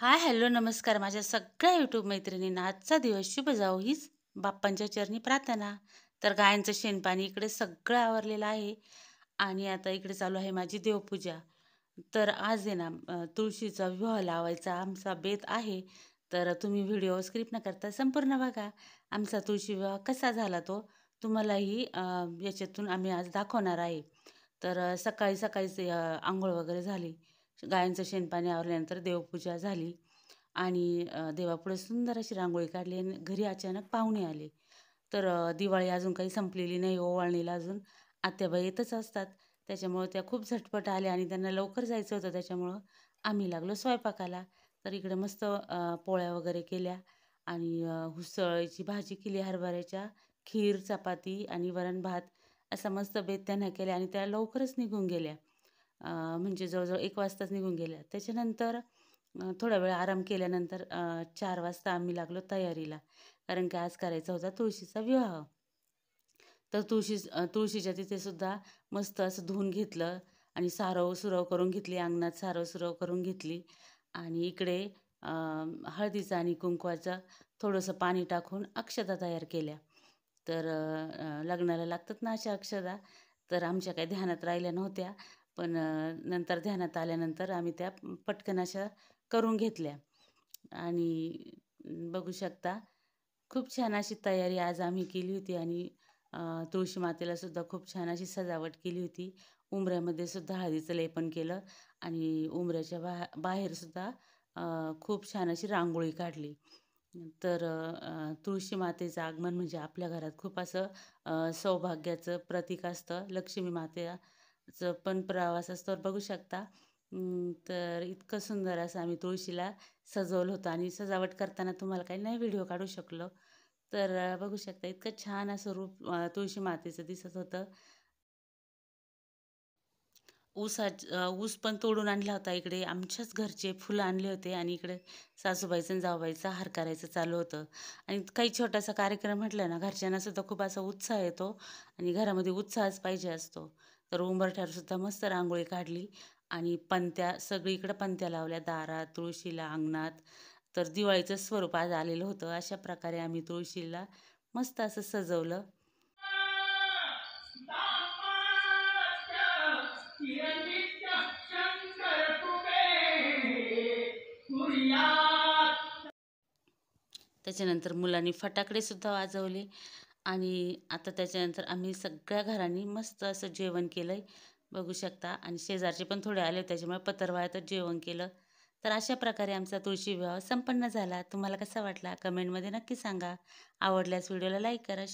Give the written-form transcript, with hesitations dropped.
हाय, hello, नमस्कार माझ्या सगळ्या यूट्यूब मैत्रिणींना. आजचा दिवस शुभ जावो हीच बाप्पांच्या चरणी प्रार्थना. तर गायांचं शेणपाणी इकडे सगळं आवरलेलं आहे आणि आता इकडे चालू आहे माझी देवपूजा. तर आज आहे ना तुळशीचा विवाह लावायचा आमचा बेत आहे. तर तुम्ही व्हिडिओ स्किप न करता संपूर्ण बघा. आमचा तुळशी विवाह कसा झाला तो तुम्हालाही याच्यातून आम्ही आज दाखवणार आहे. तर सकाळी सकाळीच अंघोळ वगैरे झाली. गायांचं शेणपाणी आवरल्यानंतर देवपूजा झाली आणि देवापुढे सुंदर अशी रांगोळी काढली आणि घरी अचानक पाहुणे आले. तर दिवाळी अजून काही संपलेली नाही, ओवाळणीला अजून आत्याबाई येतच असतात. त्याच्यामुळं त्या खूप झटपट आल्या आणि त्यांना लवकर जायचं होतं, त्याच्यामुळं आम्ही लागलो स्वयंपाकाला. तर इकडे मस्त पोळ्या वगैरे केल्या आणि उसळीची भाजी केली हरभऱ्याच्या, खीर, चपाती आणि वरण-भात असा मस्त बेत त्यांना केला आणि त्या लवकरच निघून गेल्या. म्हणजे जवळ-जवळ 1 वाजताच निघून गेल्या. त्याच्यानंतर थोडा वेळ आराम केल्यानंतर 4 वाजता आम्ही लागलो तयारीला. कारण की आज करायचा होता तुळशीचा विवाह. तर तुळशीच्या तिथे सुद्धा मस्त असं धुवून घेतलं आणि सारव-सुरव करून घेतली. अंगणात सारव-सुरव करून घेतली आणि इकडे हळदीचं आणि कुंकवाचं थोडंसं पाणी टाकून अक्षता तयार केल्या. तर लग्नाला लागतात ना अशा अक्षता, तर आमच्या काही ध्यानात राहिल्या नव्हत्या. पण नंतर ध्यानात आल्यानंतर आम्ही त्या पटकन अशा करून घेतल्या आणि बघू शकता खूप छान अशी तयारी आज आम्ही केली होती आणि तुळशी मातेला सुद्धा खूप छान अशी सजावट केली होती. उंबऱ्यामध्ये सुद्धा हळदीचं लेपन केलं आणि उंबऱ्याच्या बाहेर सुद्धा खूप छान अशी रांगोळी काढली. तर तुळशी मातेचं आगमन म्हणजे आपल्या घरात खूप असं सौभाग्याचं प्रतीक असतं. लक्ष्मी मातेचं पण प्रवास असतो बघू शकता. तर इतकं सुंदर असं आम्ही तुळशीला सजवलं होतं आणि सजावट करताना तुम्हाला काही नाही व्हिडिओ काढू शकलो. तर बघू शकता इतकं छान असं रूप तुळशी मातेचं दिसत होतं. ऊस पण तोडून आणला होता इकडे. आमच्याच घरचे फुलं आणले होते आणि इकडे सासूबाईचं आणि जाऊबाईचा हार करायचं चालू होतं. आणि काही छोटासा कार्यक्रम म्हटलं ना, घरच्यांना सुद्धा खूप असा उत्साह येतो आणि घरामध्ये उत्साहच पाहिजे असतो. तर उंबरठ्यावर सुद्धा मस्त रांगोळी काढली आणि पणत्या सगळीकडे पणत्या लावल्या दारात, तुळशीला, अंगणात. तर दिवाळीचं स्वरूप आज आलेलं होतं. अशा प्रकारे आम्ही तुळशीला मस्त असं सजवलं. त्याच्यानंतर मुलांनी फटाकडेसुद्धा वाजवले आणि आता त्याच्यानंतर आम्ही सगळ्या घरांनी मस्त असं जेवण केलं आहे बघू शकता आणि शेजारचे पण थोडे आले त्याच्यामुळे पत्रावळ्यातच जेवण केलं. तर अशा प्रकारे आमचा तुळशी विवाह संपन्न झाला. तुम्हाला कसा वाटला कमेंटमध्ये नक्की सांगा. आवडल्यास व्हिडिओला लाईक करा.